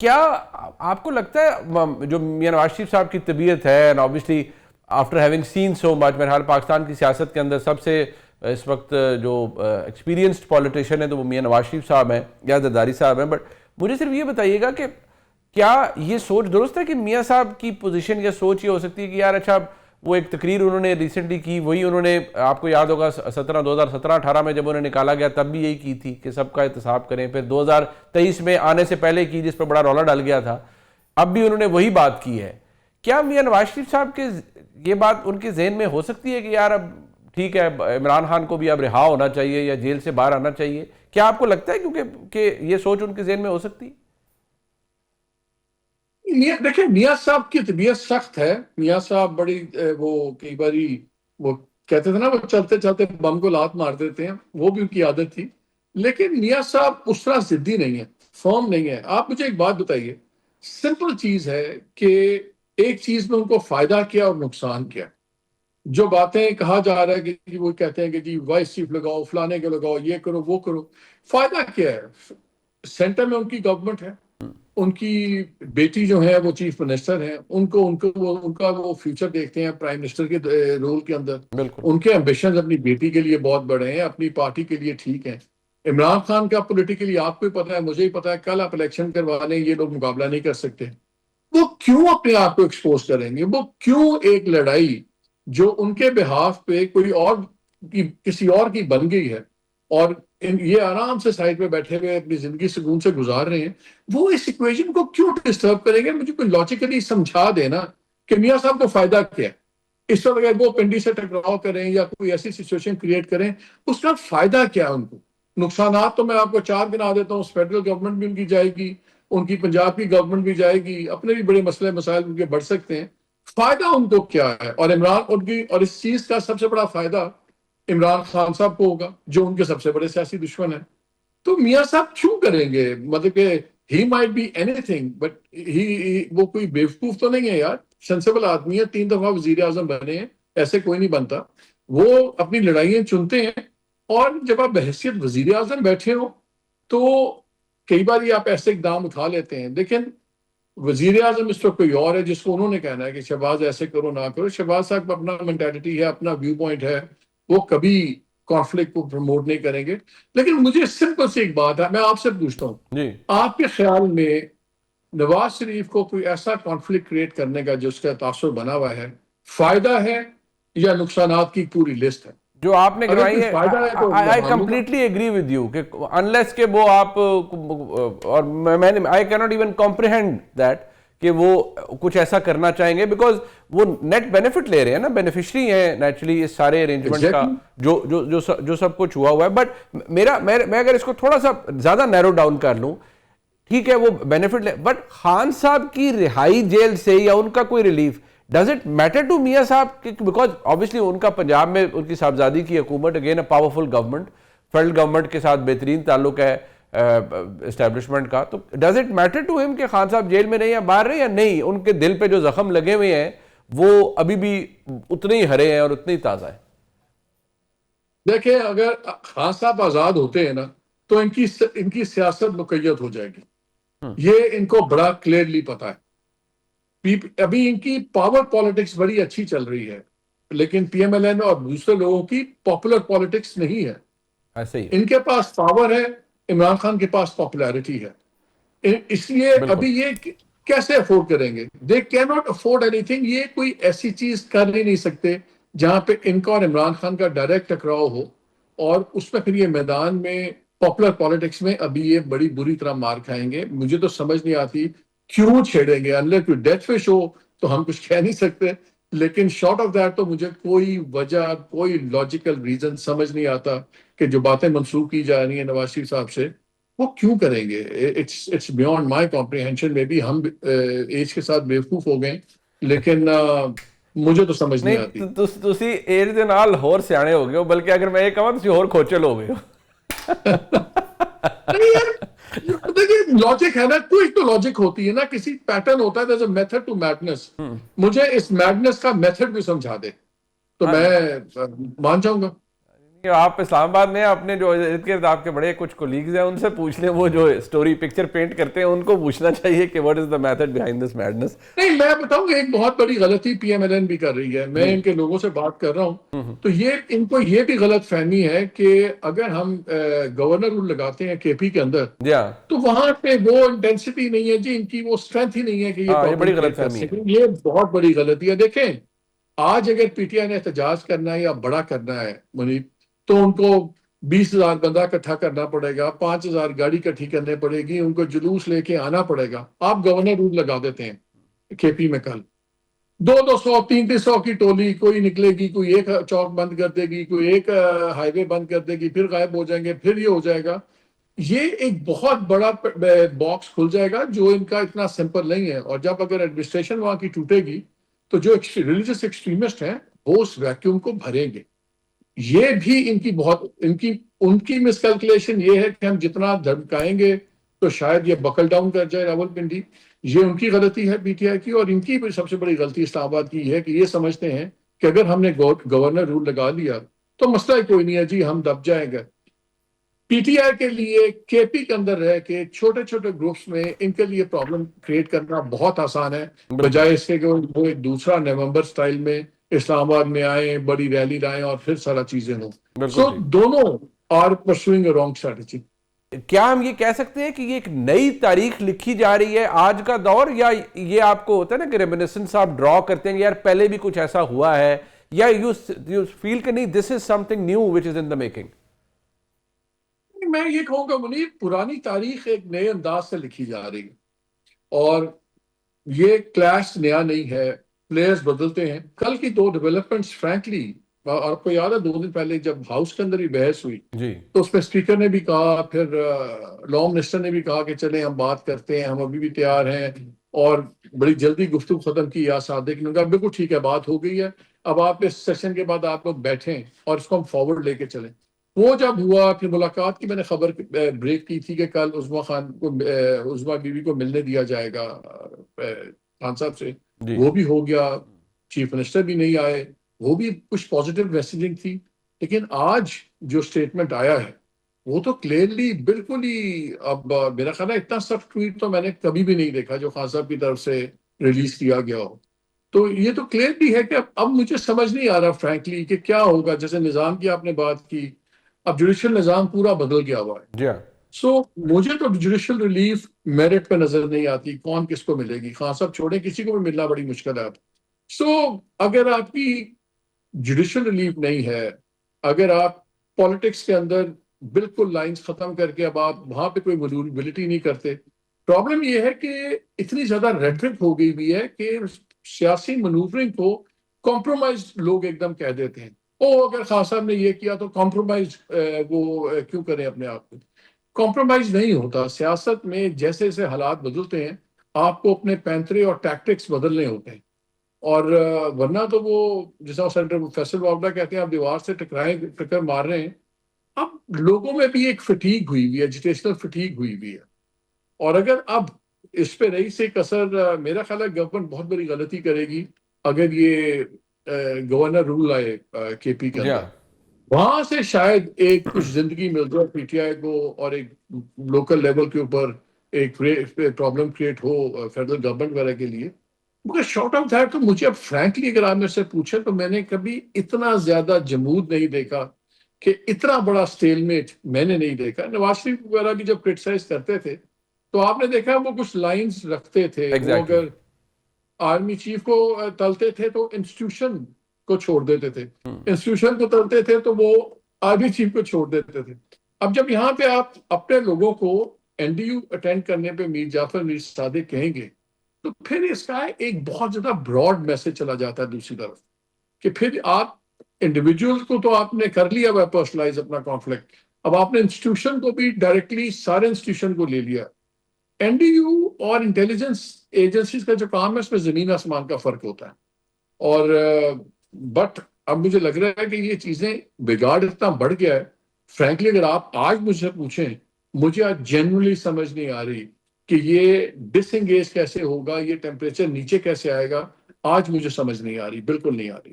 کیا آپ کو لگتا ہے جو میاں نواز شریف صاحب کی طبیعت ہے، and obviously after having seen so much, میرے خیال پاکستان کی سیاست کے اندر سب سے اس وقت جو ایکسپیرینسڈ پولیٹیشین ہے تو وہ میاں نواز شریف صاحب ہیں یا زرداری صاحب ہیں، بٹ مجھے صرف یہ بتائیے گا کہ کیا یہ سوچ درست ہے کہ میاں صاحب کی پوزیشن یا سوچ یہ ہو سکتی ہے کہ یار اچھا وہ ایک تقریر انہوں نے ریسنٹلی کی، وہی انہوں نے آپ کو یاد ہوگا 2017-18 میں جب انہیں نکالا گیا تب بھی یہی کی تھی کہ سب کا احتساب کریں، پھر 2023 میں آنے سے پہلے کی جس پر بڑا رولا ڈال گیا تھا، اب بھی انہوں نے وہی بات کی ہے. کیا میاں نواز شریف صاحب کے یہ بات ان کے ذہن میں ہو سکتی ہے کہ یار اب ٹھیک ہے عمران خان کو بھی اب رہا ہونا چاہیے یا جیل سے باہر آنا چاہیے؟ کیا آپ کو لگتا ہے کیونکہ کہ یہ سوچ ان کے ذہن میں ہو سکتی ہے؟ دیکھیں، میاں صاحب کی طبیعت سخت ہے. میاں صاحب بڑی وہ کئی باری وہ کہتے تھے نا، وہ چلتے چلتے بم کو لات مار دیتے ہیں، وہ بھی ان کی عادت تھی. لیکن میاں صاحب اس طرح ضدی نہیں ہے، فرم نہیں ہے. آپ مجھے ایک بات بتائیے، سمپل چیز ہے کہ ایک چیز میں ان کو فائدہ کیا اور نقصان کیا. جو باتیں کہا جا رہا ہے کہ جی وہ کہتے ہیں کہ جی وائس چیف لگاؤ، فلانے کے لگاؤ، یہ کرو وہ کرو، فائدہ کیا ہے؟ سینٹر میں ان کی گورنمنٹ ہے، ان کی بیٹی جو ہے وہ چیف منسٹر ہیں، ان کا وہ فیوچر دیکھتے ہیں پرائم منسٹر کے رول کے اندر. بالکل. ان کے ایمبیشنز اپنی بیٹی کے لیے بہت بڑے ہیں، اپنی پارٹی کے لیے ٹھیک ہیں. عمران خان کا پولیٹیکلی آپ کو ہی پتا ہے، مجھے ہی پتا ہے، کل آپ الیکشن کروا لیں یہ لوگ مقابلہ نہیں کر سکتے. وہ کیوں اپنے آپ کو ایکسپوز کریں گے؟ وہ کیوں ایک لڑائی جو ان کے بہاف پہ کوئی اور کسی اور کی بن گئی ہے اور یہ آرام سے سائڈ پہ بیٹھے ہوئے اپنی زندگی سکون سے گزار رہے ہیں، وہ اس ایکویشن کو کیوں ڈسٹرب کریں گے؟ مجھے کوئی لاجیکلی سمجھا دینا کہ میاں صاحب کو فائدہ کیا ہے اس وقت اگر وہ پنڈی سے ٹکراؤ کریں یا کوئی ایسی سچویشن کریٹ کریں، اس کا فائدہ کیا ہے ان کو؟ نقصانات تو میں آپ کو 4 گنا دیتا ہوں. فیڈرل گورنمنٹ بھی ان کی جائے گی، ان کی پنجاب کی گورنمنٹ بھی جائے گی، اپنے بھی بڑے مسئلے مسائل ان کے بڑھ سکتے ہیں. فائدہ ان کو کیا ہے؟ اور اور اس چیز کا سب سے بڑا فائدہ عمران خان صاحب کو ہوگا جو ان کے سب سے بڑے سیاسی دشمن ہیں. تو میاں صاحب کیوں کریں گے؟ مطلب کہ he might be anything but وہ کوئی بیوقوف تو نہیں ہے یار، سینسیبل آدمی ہے، 3 دفعہ وزیر اعظم بنے ہیں، ایسے کوئی نہیں بنتا. وہ اپنی لڑائیاں چنتے ہیں، اور جب آپ بحیثیت وزیر اعظم بیٹھے ہو تو کئی بار یہ آپ ایسے اقدام اٹھا لیتے ہیں. لیکن وزیر اعظم اس وقت کوئی اور ہے جس کو انہوں نے کہنا ہے کہ شہباز ایسے کرو نہ کرو. شہباز صاحب کا اپنا مینٹالٹی ہے، اپنا ویو پوائنٹ ہے، وہ کبھی کانفلکٹ کو پروموٹ نہیں کریں گے. لیکن مجھے سمپل سی ایک بات ہے، میں آپ سے پوچھتا ہوں، جی. آپ کے خیال میں نواز شریف کو کوئی ایسا کانفلکٹ کریٹ کرنے کا جو اس کا تاثر بنا ہوا ہے، فائدہ ہے یا نقصانات کی پوری لسٹ ہے؟ جو آپ نے اگر گنوائی کوئی ہے، فائدہ ہے تو میں آئی مان لوں گا. کمپلیٹلی ایگری ود یو کہ انلیس کہ وہ آپ اور میں نے I can't even comprehend that کہ وہ کچھ ایسا کرنا چاہیں گے، بیکاز وہ نیٹ بینیفٹ لے رہے ہیں نا، بینیفیشری ہیں نیچرلی اس سارے ارینجمنٹ کا ایگزیکٹلی. جو سب کچھ ہوا ہوا ہے. بٹ میں اگر اس کو تھوڑا سا زیادہ نیرو ڈاؤن کر لوں، ٹھیک ہے وہ بینیفٹ لے، بٹ خان صاحب کی رہائی جیل سے یا ان کا کوئی relief does it matter to میاں صاحب؟ بیکاز obviously ان کا پنجاب میں ان کی صاحبزادی کی حکومت، again a powerful government, federal government کے ساتھ بہترین تعلق ہے اسٹیبلشمنٹ کا. تو ڈز اٹ میٹر ٹو ہم کہ خان صاحب جیل میں نہیں یا باہر رہے یا نہیں؟ ان کے دل پہ جو زخم لگے ہوئے ہیں وہ ابھی بھی اتنے ہی ہرے ہیں اور اتنے ہی تازہ ہیں. دیکھیں، اگر خان صاحب آزاد ہوتے ہیں نا تو ان کی سیاست مقید ہو جائے گی. یہ ان کو بڑا کلیئرلی پتا ہے. ابھی ان کی پاور پالیٹکس بڑی اچھی چل رہی ہے، لیکن پی ایم ایل این اور دوسرے لوگوں کی پاپولر پالیٹکس نہیں ہے. ایسے ہی ان کے پاس پاور ہے، عمران خان کے پاس پاپولیرٹی ہے. اس لیے بالکل. ابھی یہ کیسے افورڈ کریں گے؟ دے کی ناٹ افورڈ اینی تھنگ. یہ کوئی ایسی چیز کر ہی نہیں سکتے جہاں پہ ان کا اور عمران خان کا ڈائریکٹ ٹکراؤ ہو، اور اس میں پھر یہ میدان میں پاپولر پالیٹکس میں ابھی یہ بڑی بری طرح مار کھائیں گے. مجھے تو سمجھ نہیں آتی کیوں چھیڑیں گے. انلess کوئی ڈیتھ فش ہو تو ہم کچھ کہہ نہیں سکتے، لیکن شارٹ آف دیٹ تو مجھے کوئی وجہ، کوئی لاجیکل ریزن سمجھ نہیں آتا کہ جو باتیں منسوخ کی جا رہی ہیں نواز شریف صاحب سے وہ کیوں کریں گے. It's beyond my comprehension. میں بھی ہم ایج کے ساتھ بیوقوف ہو گئے، لیکن مجھے تو سمجھ نہیں آتی. نہیں تسی ایج دے نال ہور سیانے ہو گئے ہو، بلکہ اگر میں یہ کہاں تسی ہور کھوچل ہو گئے ہو. نہیں یار، دیکھیے لاجک ہے نا، کوئی تو لاجک ہوتی ہے نا، کسی پیٹرن ہوتا ہے. there's a method to madness. مجھے اس میڈنس کا میتھڈ بھی سمجھا دے تو میں مان جاؤں گا. کہ آپ اسلام آباد میں اپنے جو ارد گرد آپ کے بڑے کچھ کولیگز ہیں ان سے پوچھ لیں، وہ جو اسٹوری پکچر پینٹ کرتے ہیں ان کو پوچھنا چاہیے کہ what is the method behind this madness. نہیں، میں بتاؤں گا ایک بہت بڑی غلطی پی ایم ایل این بھی کر رہی ہے. میں ان کے لوگوں سے بات کر رہا ہوں تو ان کو یہ بھی غلط فہمی ہے کہ اگر ہم گورنر رول لگاتے ہیں کے پی کے اندر جی ہاں، تو وہاں پہ وہ انٹینسٹی نہیں ہے جی، ان کی وہ اسٹرینتھ ہی نہیں ہے کہ یہ ہاں، یہ پرابلم بڑی غلط کریٹ کر فہمی ہے. سکیں. یہ بہت بڑی غلطی ہے. دیکھیں آج اگر پی ٹی آئی نے احتجاج کرنا ہے یا بڑا کرنا ہے منیب، تو ان کو 20,000 بندہ اکٹھا کرنا پڑے گا، 5,000 گاڑی اکٹھی کرنے پڑے گی، ان کو جلوس لے کے آنا پڑے گا. آپ گورنر رول لگا دیتے ہیں کے پی میں، کل 200 300 کی ٹولی کوئی نکلے گی، کوئی ایک چوک بند کر دے گی، کوئی ایک ہائی وے بند کر دے گی، پھر غائب ہو جائیں گے، پھر یہ ہو جائے گا. یہ ایک بہت بڑا باکس کھل جائے گا جو ان کا اتنا سمپل نہیں ہے. اور جب اگر ایڈمنسٹریشن وہاں کی ٹوٹے گی تو جو ریلیجس ایکسٹریمسٹ ہیں وہ اس ویکیوم کو بھریں گے. یہ بھی ان کی بہت ان کی مس کیلکولیشن یہ ہے کہ ہم جتنا دھمکائیں گے تو شاید یہ بکل ڈاؤن کر جائے راولپنڈی. یہ ان کی غلطی ہے پی ٹی آئی کی. اور ان کی سب سے بڑی غلطی اسلام آباد کی ہے کہ یہ سمجھتے ہیں کہ اگر ہم نے گورنر رول لگا لیا تو مسئلہ کوئی نہیں ہے جی، ہم دب جائیں گے. پی ٹی آئی کے لیے کے پی کے اندر رہ کے چھوٹے چھوٹے گروپس میں ان کے لیے پرابلم کریٹ کرنا بہت آسان ہے، بالکل بجائے اس کے کہ وہ ایک دوسرا نومبر سٹائل میں اسلام آباد میں آئیں، بڑی ریلی لائیں اور پھر سارا چیزیں ہوں. بالکل سو ٹھیک. دونوں are pursuing a wrong strategy. کیا ہم یہ کہہ سکتے ہیں کہ یہ ایک نئی تاریخ لکھی جا رہی ہے آج کا دور، یا یہ آپ کو ہوتا ہے نا کہ ریمنسنس آپ ڈرا کرتے ہیں کہ یار پہلے بھی کچھ ایسا ہوا ہے، یا یو فیل کہ نہیں this is something new which is in the making? میں یہ کہوں گا منیر، پرانی تاریخ ایک نئے انداز سے لکھی جا رہی ہے اور یہ کلیش نیا نہیں ہے. پلیئرز بدلتے ہیں. کل کی 2 ڈیولپمنٹس فرینکلی، اور آپ کو یاد ہے 2 دن پہلے جب ہاؤس کے اندر ہی بحث ہوئی جی تو اس میں اسپیکر نے بھی کہا، پھر لا منسٹر نے بھی کہا کہ چلیں ہم بات کرتے ہیں، ہم ابھی بھی تیار ہیں، اور بڑی جلدی گفتگو ختم کی. یا صادق نے کہا بالکل ٹھیک ہے، بات ہو گئی ہے، اب آپ اس سیشن کے بعد آپ لوگ بیٹھیں اور اس کو ہم فارورڈ لے کے چلیں. وہ جب ہوا پھر ملاقات کی میں نے خبر بریک کی تھی کہ کل عظمیٰ خان کو، عظمیٰ بیوی کو ملنے دیا جائے گا خان صاحب سے. جی وہ بھی ہو گیا. چیف منسٹر بھی نہیں آئے، وہ بھی کچھ پازیٹیو میسیجنگ تھی. لیکن آج جو سٹیٹمنٹ آیا ہے وہ تو کلیئرلی بالکل ہی، اب میرا خیال ہے اتنا سخت ٹویٹ تو میں نے کبھی بھی نہیں دیکھا جو خان صاحب کی طرف سے ریلیز کیا گیا ہو. تو یہ تو کلیئرلی ہے کہ اب مجھے سمجھ نہیں آ رہا فرینکلی کہ کیا ہوگا. جیسے نظام کی آپ نے بات کی، اب جوڈیشل نظام پورا بدل گیا ہوا ہے. جی ہاں. سو مجھے تو جوڈیشل ریلیف میرٹ پہ نظر نہیں آتی. کون کس کو ملے گی؟ خان صاحب چھوڑیں، کسی کو بھی ملنا بڑی مشکل ہے اب. سو اگر آپ کی جوڈیشل ریلیف نہیں ہے، اگر آپ پالیٹکس کے اندر بالکل لائنز ختم کر کے اب آپ وہاں پہ کوئی موبلٹی نہیں کرتے، پرابلم یہ ہے کہ اتنی زیادہ ریٹرک ہو گئی بھی ہے کہ سیاسی منوورنگ کو کمپرومائز لوگ ایک دم کہہ دیتے ہیں. اگر خان صاحب نے یہ کیا تو کمپرومائز وہ کیوں کریں اپنے آپ کو؟ کمپرومائز نہیں ہوتا. سیاست میں جیسے جیسے حالات بدلتے ہیں آپ کو اپنے پینترے اور ٹیکٹکس بدلنے ہوتے ہیں. اور ورنہ تو وہ جیسا سینٹر فیصل واگڈا کہتے ہیں آپ دیوار سے ٹکر مار رہے ہیں. اب لوگوں میں بھی ایک فٹیگ ہوئی ہوئی ہے، ایجوکیشنل فٹیگ ہوئی ہوئی ہے. اور اگر اب اس پہ رہی سے کثر، میرا خیال ہے گورنمنٹ بہت بڑی غلطی کرے گی اگر یہ گورنر رول آئے کے پی کے جی اندر. ہاں. وہاں سے شاید ایک کچھ زندگی مل جائے پی ٹی آئی کو، اور ایک لوکل لیول کے اوپر ایک پرابلم کریٹ ہو فیڈرل گورنمنٹ وغیرہ کے لیے. مگر شارٹ آف دیٹ تو مجھے اب فرینکلی اگر آپ میرے سے پوچھیں تو میں نے کبھی اتنا زیادہ جمود نہیں دیکھا کہ اتنا بڑا سٹیل میٹ میں نے نہیں دیکھا. نواز شریف وغیرہ بھی جب کرٹیسائز کرتے تھے تو آپ نے دیکھا وہ کچھ لائنز رکھتے تھے. وہ ایگزیکٹلی. اگر آرمی چیف کو تلتے تھے تو انسٹیٹیوشن کو چھوڑ دیتے تھے، انسٹیٹیوشن کو تلتے تھے تو وہ آرمی چیف کو چھوڑ دیتے تھے. اب جب یہاں پہ آپ اپنے لوگوں کو این ڈی یو اٹینڈ کرنے پہ میر جعفر میر صادق کہیں گے تو پھر اس کا ایک بہت زیادہ براڈ میسج چلا جاتا ہے دوسری طرف، کہ پھر آپ انڈیویجول کو تو آپ نے کر لیا ہوا پرسنلائز اپنا کانفلکٹ، اب آپ نے انسٹیٹیوشن کو بھی ڈائریکٹلی سارے انسٹیٹیوشن کو لے لیا. این ڈی یو اور انٹیلیجنس ایجنسیز کا جو کام ہے اس میں زمین آسمان کا فرق ہوتا ہے. اور بٹ اب مجھے لگ رہا ہے کہ یہ چیزیں بگاڑ اتنا بڑھ گیا ہے. فرینکلی اگر آپ آج مجھ سے پوچھیں، مجھے آج جینولی سمجھ نہیں آ رہی کہ یہ ڈس انگیج کیسے ہوگا، یہ ٹیمپریچر نیچے کیسے آئے گا. آج مجھے سمجھ نہیں آ رہی، بالکل نہیں آ رہی.